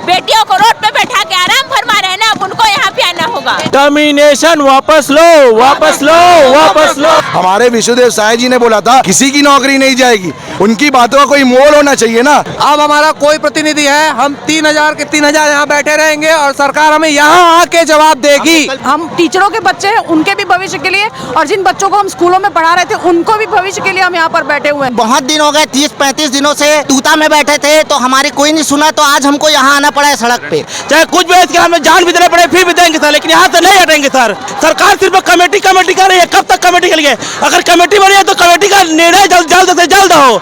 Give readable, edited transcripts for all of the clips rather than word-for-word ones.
बेटियों को रोड पे बैठा के आराम फरमा रहे हैं ना, अब उनको यहाँ पे आना होगा। टर्मिनेशन वापस लो, वापस लो, वापस लो। हमारे विष्णुदेव साय जी ने बोला था किसी की नौकरी नहीं जाएगी, उनकी बातों का कोई मोल होना चाहिए ना। अब हमारा कोई प्रतिनिधि है, हम 3000 के 3000 यहाँ बैठे रहेंगे और सरकार हमें यहाँ आके जवाब देगी। हम टीचरों के बच्चे हैं, उनके भी भविष्य के लिए, और जिन बच्चों को हम स्कूलों में पढ़ा रहे थे उनको भी भविष्य के लिए हम यहाँ पर बैठे हुए हैं। बहुत दिन हो गए, 30-35 दिनों से तूता में बैठे थे तो हमारी कोई नहीं सुना, तो आज हमको यहाँ आना पड़ा है सड़क पे। चाहे कुछ भी इसके हमें जान भी देने पड़े फिर भी देंगे सर, लेकिन यहाँ से नहीं हटेंगे सर। सरकार सिर्फ कमेटी कर रही है, कब तक कमेटी के लिए? अगर कमेटी बनी है तो कमेटी का निर्णय जल्द से जल्द हो।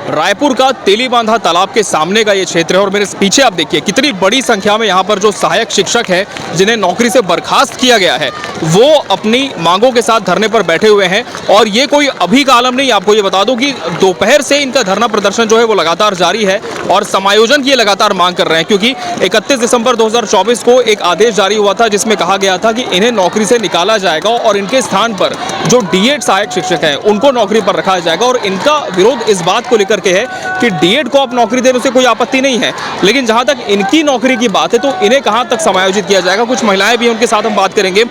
रायपुर का तेलीबांधा तालाब के सामने का ये क्षेत्र है और मेरे पीछे आप देखिए कितनी बड़ी संख्या में यहाँ पर जो सहायक शिक्षक हैं जिन्हें नौकरी से बर्खास्त किया गया है वो अपनी मांगों के साथ धरने पर बैठे हुए हैं। और ये कोई अभी का आलम नहीं, आपको ये बता दूं कि दोपहर से इनका धरना प्रदर्शन जो है वो लगातार जारी है और समायोजन की ये लगातार मांग कर रहे हैं, क्योंकि 31 दिसंबर 2024 को एक आदेश जारी हुआ था जिसमें कहा गया था कि इन्हें नौकरी से निकाला जाएगा और इनके स्थान पर जो डीएड सहायक शिक्षक हैं उनको नौकरी पर रखा जाएगा। और इनका विरोध इस बात को लेकर के है कि डीएड को आप नौकरी देने से कोई आपत्ति नहीं है, लेकिन जहां तक इनकी नौकरी की बात है तो इन्हें कहां तक समायोजित किया जाएगा। कुछ महिलाएं भी उनके साथ हम बात करेंगे।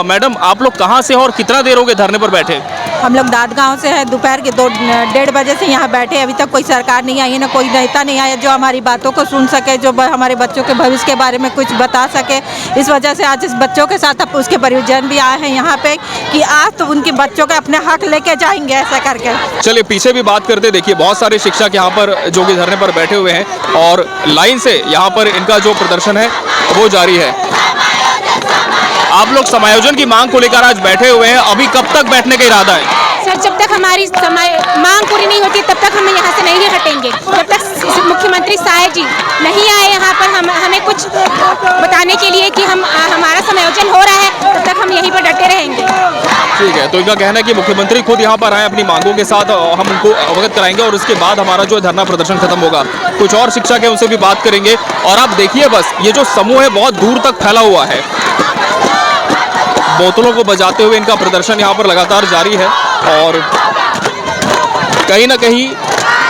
मैडम, आप लोग कहां से और कितना देर हो गए धरने पर बैठे? हम लोग दादगांव से हैं, दोपहर के 2-1:30 बजे से यहाँ बैठे। अभी तक कोई सरकार नहीं आई है, ना कोई नेता नहीं आया जो हमारी बातों को सुन सके, जो हमारे बच्चों के भविष्य के बारे में कुछ बता सके। इस वजह से आज इस बच्चों के साथ अब उसके परिजन भी आए हैं यहाँ पे कि आज तो उनके बच्चों के अपने हक लेके जाएंगे ऐसा करके। चलिए पीछे भी बात करते, देखिए बहुत सारे शिक्षक यहाँ पर जो कि धरने पर बैठे हुए हैं और लाइन से यहाँ पर इनका जो प्रदर्शन है वो जारी है। आप लोग समायोजन की मांग को लेकर आज बैठे हुए हैं, अभी कब तक बैठने का इरादा है? सर, जब तक हमारी मांग पूरी नहीं होती तब तक हम यहाँ से नहीं हटेंगे। जब तक मुख्यमंत्री साय जी नहीं आए यहाँ पर हमें कुछ बताने के लिए कि हमारा समायोजन हो रहा है, तब तक हम यहीं पर डटे रहेंगे। ठीक है, तो इनका कहना है कि मुख्यमंत्री खुद यहाँ पर आए अपनी मांगों के साथ, हम उनको अवगत कराएंगे और उसके बाद हमारा जो धरना प्रदर्शन खत्म होगा। कुछ और शिक्षक है उनसे भी बात करेंगे। और आप देखिए बस ये जो समूह है बहुत दूर तक फैला हुआ है, बोतलों को बजाते हुए इनका प्रदर्शन यहाँ पर लगातार जारी है। और कहीं ना कहीं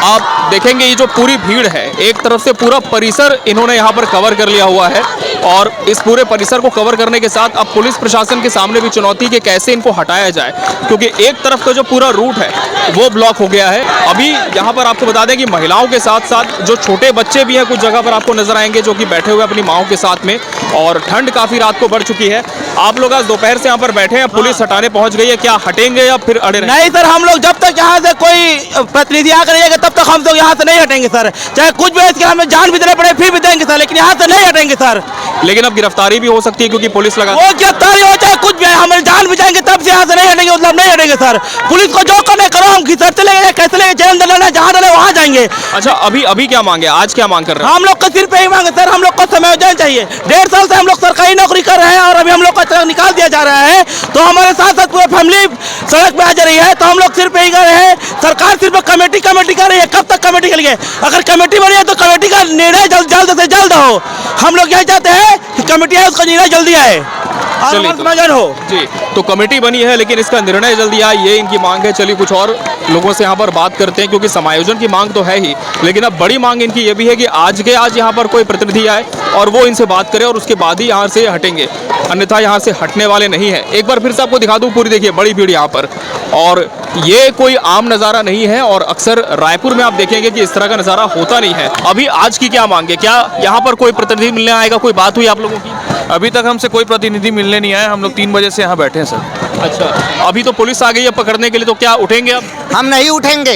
आप देखेंगे ये जो पूरी भीड़ है, एक तरफ से पूरा परिसर इन्होंने यहाँ पर कवर कर लिया हुआ है और इस पूरे परिसर को कवर करने के साथ अब पुलिस प्रशासन के सामने भी चुनौती कि कैसे इनको हटाया जाए, क्योंकि एक तरफ का जो पूरा रूट है वो ब्लॉक हो गया है। अभी यहाँ पर आपको बता दें कि महिलाओं के साथ साथ जो छोटे बच्चे भी हैं कुछ जगह पर आपको नजर आएंगे जो कि बैठे हुए अपनी माओं के साथ में, और ठंड काफी रात को बढ़ चुकी है। आप लोग आज दोपहर से यहाँ पर बैठे हैं, पुलिस हटाने पहुंच गई है, क्या हटेंगे या फिर अड़े रहेंगे? नहीं सर, हम लोग जब तक यहाँ से कोई प्रतिनिधि आकर रहेगा तब तक हम लोग यहाँ से नहीं हटेंगे सर। चाहे कुछ भी इसके हमें जान भी देने पड़े फिर भी देंगे सर, लेकिन यहाँ से नहीं हटेंगे सर। लेकिन अब गिरफ्तारी भी हो सकती है क्योंकि पुलिस लगा, वो गिरफ्तारी हो चाहे कुछ भी, हमारे जान भी जाएंगे तब से यहाँ से नहीं हटेंगे, मतलब नहीं हटेंगे सर। पुलिस को जो करने करो, हम घिसटते लेंगे, कैसे लेंगे, जेल डालना जहाँ डाले वहाँ जाएंगे। अच्छा, अभी क्या मांगे, आज क्या मांग कर रहे हैं? हम लोग को सिर्फ यही मांगे सर, हम लोग को समायोजन चाहिए। 1.5 साल से हम लोग सरकारी नौकरी कर रहे हैं और अभी हम लोग को निकाल दिया जा रहा है, तो हमारे साथ साथ पूरी फैमिली सड़क पे आ जा रही है। तो हम लोग सिर्फ यही कर रहे हैं, सरकार सिर्फ कमेटी कर रही है, कब तक कमेटी के लिए? अगर कमेटी बनी है तो कमेटी का निर्णय जल्द से जल्द हो। हम लोग यही चाहते हैं कि कमेटी है उसका निर्णय जल्दी आए और समायोजन हो। जी, तो कमेटी बनी है लेकिन इसका निर्णय जल्दी आए, ये इनकी मांग है। चलिए कुछ और लोगों से यहाँ पर बात करते हैं, क्योंकि समायोजन की मांग तो है ही, लेकिन अब बड़ी मांग इनकी ये भी है कि आज यहाँ पर कोई प्रतिनिधि आए और वो इनसे बात करे और उसके बाद ही यहाँ से हटेंगे, अन्यथा यहाँ से हटने वाले नहीं है। एक बार फिर से आपको दिखा दूं, पूरी देखिए बड़ी भीड़ यहाँ पर, और ये कोई आम नज़ारा नहीं है और अक्सर रायपुर में आप देखेंगे कि इस तरह का नज़ारा होता नहीं है। अभी आज की क्या मांग है, क्या यहाँ पर कोई प्रतिनिधि मिलने आएगा, कोई बात हुई आप लोगों की? अभी तक हमसे कोई प्रतिनिधि मिलने नहीं आया, हम लोग 3 बजे से यहाँ बैठे हैं सर। अच्छा, अभी तो पुलिस आ गई है पकड़ने के लिए, तो क्या उठेंगे अब? हम नहीं उठेंगे।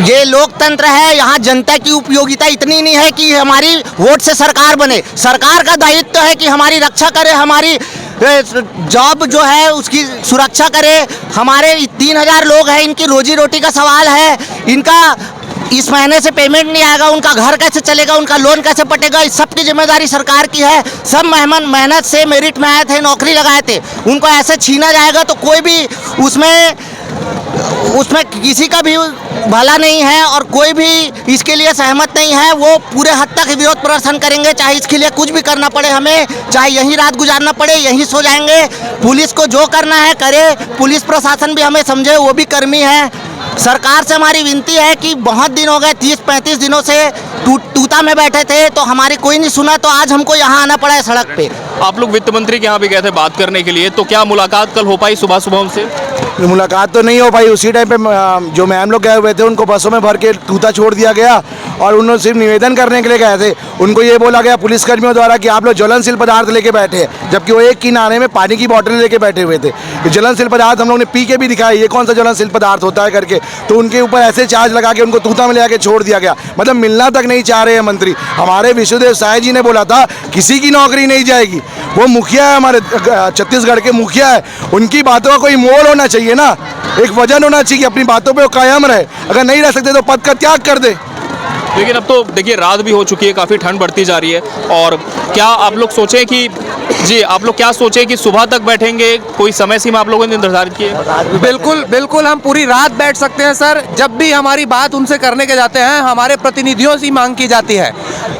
ये लोकतंत्र है, यहाँ जनता की उपयोगिता इतनी नहीं है कि हमारी वोट से सरकार बने। सरकार का दायित्व है कि हमारी रक्षा करे, हमारी जॉब जो है उसकी सुरक्षा करे। हमारे 3000 लोग हैं, इनकी रोजी रोटी का सवाल है, इनका इस महीने से पेमेंट नहीं आएगा, उनका घर कैसे चलेगा, उनका लोन कैसे पटेगा, इस सब की जिम्मेदारी सरकार की है। सब मेहनत से मेरिट में आए थे, नौकरी लगाए थे, उनको ऐसे छीना जाएगा तो कोई भी उसमें उसमें किसी का भी भला नहीं है और कोई भी इसके लिए सहमत नहीं है। वो पूरे हद तक विरोध प्रदर्शन करेंगे, चाहे इसके लिए कुछ भी करना पड़े हमें, चाहे यहीं रात गुजारना पड़े, यहीं सो जाएंगे। पुलिस को जो करना है करे, पुलिस प्रशासन भी हमें समझे, वो भी कर्मी है। सरकार से हमारी विनती है कि बहुत दिन हो गए, 30-35 दिनों से तूता में बैठे थे तो हमारी कोई नहीं सुना, तो आज हमको यहाँ आना पड़ा है सड़क पे। आप लोग वित्त मंत्री के यहाँ भी गए थे बात करने के लिए, तो क्या मुलाकात कल हो पाई सुबह सुबह उनसे? मुलाकात तो नहीं हो पाई। उसी टाइम पे जो मैम लोग गए हुए थे उनको बसों में भर के तूता छोड़ दिया गया और उन्होंने सिर्फ निवेदन करने के लिए गए थे। उनको ये बोला गया पुलिसकर्मियों द्वारा कि आप लोग ज्वलनशील पदार्थ लेके बैठे हैं, जबकि वो एक किनारे में पानी की बोतल लेके बैठे हुए थे। ज्वलनशील पदार्थ हम लोग ने पी के भी दिखाया, ये कौन सा ज्वलनशील पदार्थ होता है करके, तो उनके ऊपर ऐसे चार्ज लगा के उनको तूता में ले आके छोड़ दिया गया। मतलब मिलना तक नहीं चाह रहे हैं मंत्री। हमारे विष्णुदेव साय जी ने बोला था किसी की नौकरी नहीं जाएगी। वो मुखिया है, हमारे छत्तीसगढ़ के मुखिया है, उनकी बातों का कोई मोल होना चाहिए ना, एक वजन होना चाहिए कि अपनी बातों पे वो कायम रहे। अगर नहीं रह सकते तो पद का त्याग कर दे। लेकिन अब तो देखिए रात भी हो चुकी है, काफ़ी ठंड बढ़ती जा रही है, और क्या आप लोग सोचें कि आप लोग क्या सोचें कि सुबह तक बैठेंगे? कोई समय सीमा आप लोगों ने निर्धारित की है? बिल्कुल बिल्कुल, हम पूरी रात बैठ सकते हैं सर। जब भी हमारी बात उनसे करने के जाते हैं, हमारे प्रतिनिधियों से मांग की जाती है।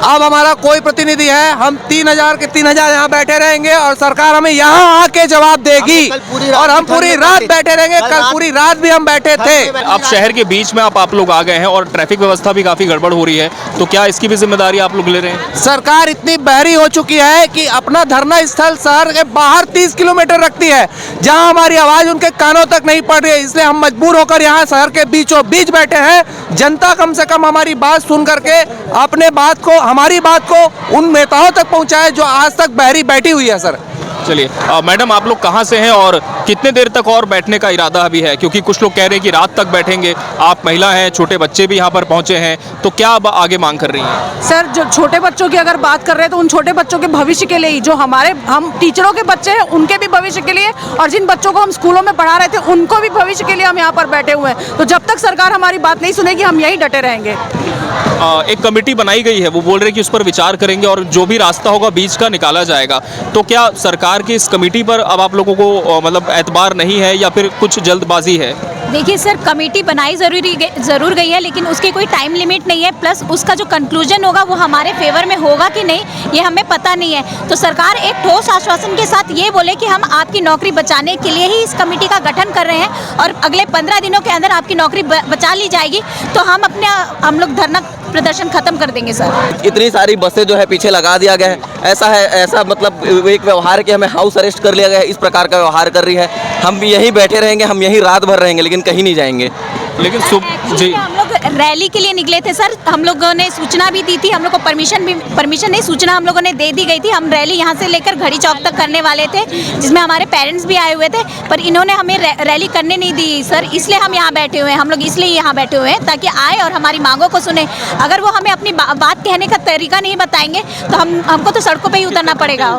अब हमारा कोई प्रतिनिधि है, हम 3000 के 3000 यहाँ बैठे रहेंगे और सरकार हमें यहाँ आके जवाब देगी, और हम पूरी रात बैठे रहेंगे। कल पूरी रात भी हम बैठे थे। अब शहर के बीच में आप लोग आ गए हैं और ट्रैफिक व्यवस्था भी काफ़ी गड़बड़ हो रही है, तो क्या इसकी भी जिम्मेदारी आप लोग ले रहे हैं? सरकार इतनी बहरी हो चुकी है कि अपना धरना स्थल शहर के बाहर 30 किलोमीटर रखती है, जहां हमारी आवाज उनके कानों तक नहीं पड़ रही है। इसलिए हम मजबूर होकर यहाँ शहर के बीचों बीच बैठे हैं। जनता कम से कम हमारी बात सुन करके अपने बात को, हमारी बात को उन नेताओं तक पहुंचाए जो आज तक बहरी बैठी हुई है। सर चलिए मैडम, आप लोग कहाँ से हैं और कितने देर तक और बैठने का इरादा अभी है? क्योंकि कुछ लोग कह रहे हैं कि रात तक बैठेंगे। आप महिला हैं, छोटे बच्चे भी यहाँ पर पहुँचे हैं, तो क्या अब आगे मांग कर रही हैं? सर, जो छोटे बच्चों की अगर बात कर रहे हैं तो उन छोटे बच्चों के भविष्य के लिए ही, जो हम टीचरों के बच्चे हैं उनके भी भविष्य के लिए, और जिन बच्चों को हम स्कूलों में पढ़ा रहे थे उनको भी भविष्य के लिए हम यहाँ पर बैठे हुए हैं। तो जब तक सरकार हमारी बात नहीं सुनेगी हम यही डटे रहेंगे। एक कमेटी बनाई गई है, वो बोल रहे कि उस पर विचार करेंगे और जो भी रास्ता होगा बीच का निकाला जाएगा। तो क्या सरकार की इस कमेटी पर अब आप लोगों को मतलब एतबार नहीं है या फिर कुछ जल्दबाजी है? देखिए सर, कमेटी बनाई ज़रूर गई है, लेकिन उसकी कोई टाइम लिमिट नहीं है, प्लस उसका जो कंक्लूजन होगा वो हमारे फेवर में होगा कि नहीं ये हमें पता नहीं है। तो सरकार एक ठोस आश्वासन के साथ ये बोले कि हम आपकी नौकरी बचाने के लिए ही इस कमेटी का गठन कर रहे हैं और अगले 15 दिनों के अंदर आपकी नौकरी बचा ली जाएगी, तो हम लोग धरना प्रदर्शन खत्म कर देंगे सर। इतनी सारी बसें जो है पीछे लगा दिया गया है, ऐसा मतलब एक व्यवहार कि हमें हाउस अरेस्ट कर लिया गया है, इस प्रकार का व्यवहार कर रही है। हम यहीं बैठे रहेंगे, हम यहीं रात भर रहेंगे, लेकिन कहीं नहीं जाएंगे। लेकिन जी, हम लोग रैली के लिए निकले थे सर। हम लोगों ने सूचना भी दी थी, हम लोग को परमिशन नहीं, सूचना हम लोगों ने दे दी गई थी। हम रैली यहाँ से लेकर घड़ी चौक तक करने वाले थे, जिसमें हमारे पेरेंट्स भी आए हुए थे, पर इन्होंने हमें रैली करने नहीं दी सर। इसलिए हम यहाँ बैठे हुए हैं, हम लोग इसलिए यहाँ बैठे हुए हैं ताकि आए और हमारी मांगों को सुने। अगर वो हमें अपनी बात कहने का तरीका नहीं बताएंगे तो हमको तो सड़कों पर ही उतरना पड़ेगा।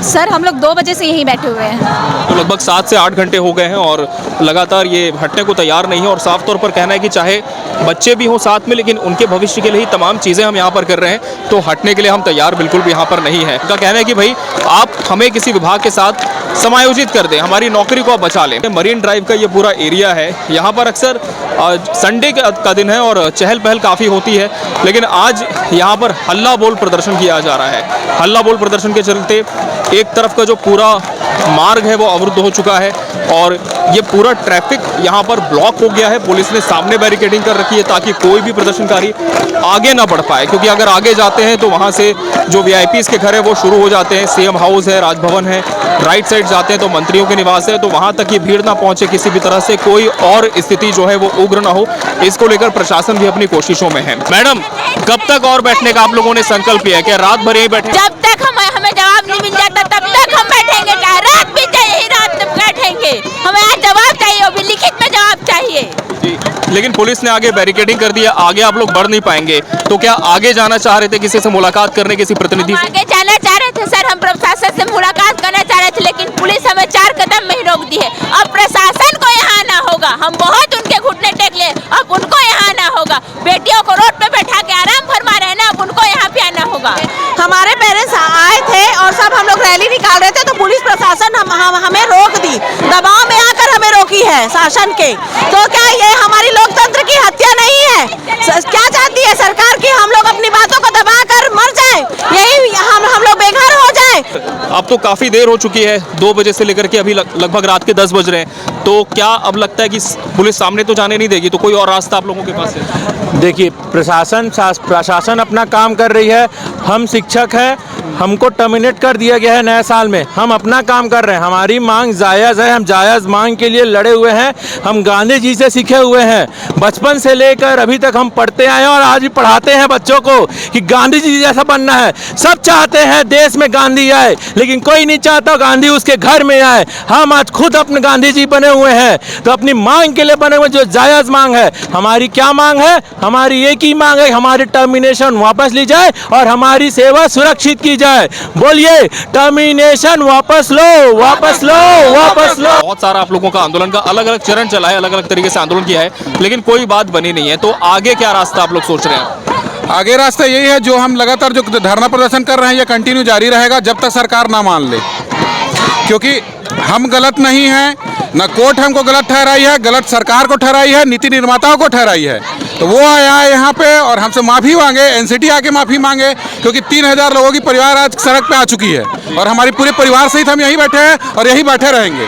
सर, हम लोग 2 बजे से यहीं बैठे हुए हैं। तो लगभग 7 से 8 घंटे हो गए हैं और लगातार ये हटने को तैयार नहीं है, और साफ तौर पर कहना है कि चाहे बच्चे भी हों साथ में, लेकिन उनके भविष्य के लिए ही तमाम चीज़ें हम यहाँ पर कर रहे हैं, तो हटने के लिए हम तैयार बिल्कुल भी यहाँ पर नहीं है। उनका कहना है कि भाई आप हमें किसी विभाग के साथ समायोजित कर दें, हमारी नौकरी को आप बचा लें। मरीन ड्राइव का ये पूरा एरिया है, यहाँ पर अक्सर संडे का दिन है और चहल पहल काफ़ी होती है, लेकिन आज यहाँ पर हल्ला बोल प्रदर्शन किया जा रहा है। हल्ला बोल प्रदर्शन के चलते एक तरफ का जो पूरा मार्ग है वो अवरुद्ध हो चुका है और ये पूरा ट्रैफिक यहाँ पर ब्लॉक हो गया है। पुलिस ने सामने बैरिकेडिंग कर रखी है ताकि कोई भी प्रदर्शनकारी आगे ना बढ़ पाए, क्योंकि अगर आगे जाते हैं तो वहाँ से जो VIPs के घर है वो शुरू हो जाते हैं। CM हाउस है, राजभवन है, राइट साइड जाते हैं तो मंत्रियों के निवास है, तो वहाँ तक ये भीड़ ना पहुँचे, किसी भी तरह से कोई और स्थिति जो है वो उग्र ना हो, इसको लेकर प्रशासन भी अपनी कोशिशों में है। मैडम, कब तक और बैठने का आप लोगों ने संकल्प किया? क्या रात भर यही बैठे? जब तक हमें जवाब नहीं मिल जाता तब तक हम बैठेंगे, चाहे रात भी चाहिए, रात तक बैठेंगे। हमें आज जवाब चाहिए, वो भी लिखित में जवाब चाहिए। लेकिन पुलिस ने आगे बैरिकेडिंग कर दिया, आगे आप लोग बढ़ नहीं पाएंगे, तो क्या आगे जाना चाह रहे थे, किसी से मुलाकात करने, किसी प्रतिनिधि से? आगे जाना चाह रहे थे सर, हम प्रशासन से मुलाकात करना चाह रहे थे, लेकिन पुलिस हमें 4 कदम में ही रोक दी है। अब प्रशासन को यहाँ आना होगा, हम बहुत उनके घुटने टेक ले, अब उनको यहाँ आना होगा। बेटियों को रोड पे बैठा के आराम फरमा रहे हैं ना, अब उनको यहाँ पे आना होगा। हमारे पेरेंट्स आए थे और सब हम लोग रैली निकाल रहे थे तो पुलिस प्रशासन हमें रोक दी, दबाव में आकर हमें रोकी है शासन के, तो क्या ये हमारी लोकतंत्र की हत्या नहीं है? क्या चाहती है सरकार कि हम लोग अपनी बातों को दबाकर मर जाए, यही हम लोग बेघर हो जाए? अब तो काफ़ी देर हो चुकी है, 2 बजे से लेकर के अभी लगभग रात के 10 बज रहे हैं, तो क्या अब लगता है कि पुलिस सामने तो जाने नहीं देगी, तो कोई और रास्ता आप लोगों के पास है? देखिए, प्रशासन अपना काम कर रही है। हम शिक्षक हैं, हमको टर्मिनेट कर दिया गया है नए साल में। हम अपना काम कर रहे हैं, हमारी मांग जायज़ है, हम जायज़ मांग के लिए लड़े हुए हैं। हम गांधी जी से सीखे हुए हैं, बचपन से लेकर अभी तक हम पढ़ते आए हैं और आज भी पढ़ाते हैं बच्चों को कि गांधी जी जैसा बनना है। सब चाहते हैं देश में गांधी आए, लेकिन कोई नहीं चाहता गांधी उसके घर में आए। हम आज खुद अपने गांधी जी बने हुए हैं, तो अपनी मांग के लिए बने हुए, जो जायज़ मांग है। हमारी क्या मांग है? हमारी एक ही मांग है, हमारी टर्मिनेशन वापस ली जाए और हमारी सेवा सुरक्षित की जाए। बोलिए, टर्मिनेशन वापस लो, वापस लो, वापस लो। बहुत सारा आप लोगों का आंदोलन का अलग अलग चरण चला है, अलग अलग तरीके से आंदोलन किया है, लेकिन कोई बात बनी नहीं है। तो आगे क्या रास्ता आप लोग सोच रहे हैं? आगे रास्ता यही है, जो हम लगातार जो धरना प्रदर्शन कर रहे हैं, ये कंटिन्यू जारी रहेगा जब तक सरकार ना मान ले, क्योंकि हम गलत नहीं हैं, ना कोर्ट हमको गलत ठहराई है, गलत सरकार को ठहराई है, नीति निर्माताओं को ठहराई है। तो वो आया है यहाँ पे और हमसे माफ़ी मांगे, एनसीटी आके माफ़ी मांगे, क्योंकि 3000 लोगों की परिवार आज सड़क पे आ चुकी है और हमारी पूरे परिवार सहित हम यहीं बैठे हैं और यहीं बैठे रहेंगे।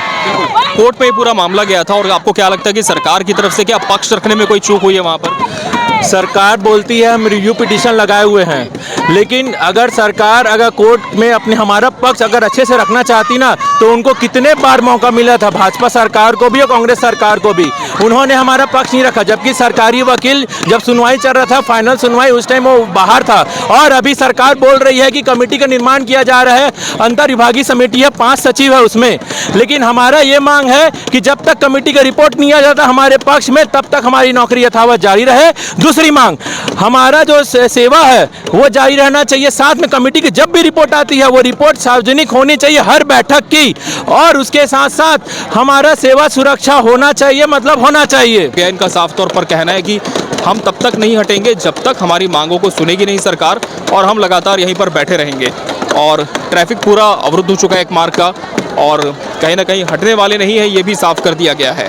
कोर्ट में ये पूरा मामला गया था और आपको क्या लगता है कि सरकार की तरफ से क्या पक्ष रखने में कोई चूक हुई है वहाँ पर? सरकार बोलती है हम रिव्यू पिटीशन लगाए हुए हैं, लेकिन अगर सरकार कोर्ट में अपने हमारा पक्ष अगर अच्छे से रखना चाहती ना, तो उनको कितने बार मौका मिला था, भाजपा सरकार को भी और कांग्रेस सरकार को भी। उन्होंने हमारा पक्ष नहीं रखा, जबकि सरकारी वकील जब सुनवाई चल रहा था, फाइनल सुनवाई, उस टाइम वो बाहर था। और अभी सरकार बोल रही है कि कमेटी का निर्माण किया जा रहा है, अंतर विभागीय समिति है, 5 सचिव है उसमें। लेकिन हमारा ये मांग है कि जब तक कमेटी का रिपोर्ट नहीं आ जाता हमारे पक्ष में, तब तक हमारी नौकरी यथावत जारी रहे। दूसरी मांग, हमारा जो सेवा है वो जारी रहना चाहिए। साथ में कमेटी की जब भी रिपोर्ट आती है, वो रिपोर्ट सार्वजनिक होनी चाहिए हर बैठक की, और उसके साथ साथ हमारा सेवा सुरक्षा होना चाहिए, मतलब होना चाहिए। इनका साफ तौर पर कहना है कि हम तब तक नहीं हटेंगे जब तक हमारी मांगों को सुनेगी नहीं सरकार, और हम लगातार यहीं पर बैठे रहेंगे। और ट्रैफिक पूरा अवरुद्ध हो चुका है एक मार्ग का, और कहीं ना कहीं हटने वाले नहीं है, ये भी साफ कर दिया गया है।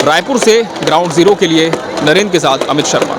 रायपुर से ग्राउंड जीरो के लिए नरेंद्र के साथ अमित शर्मा।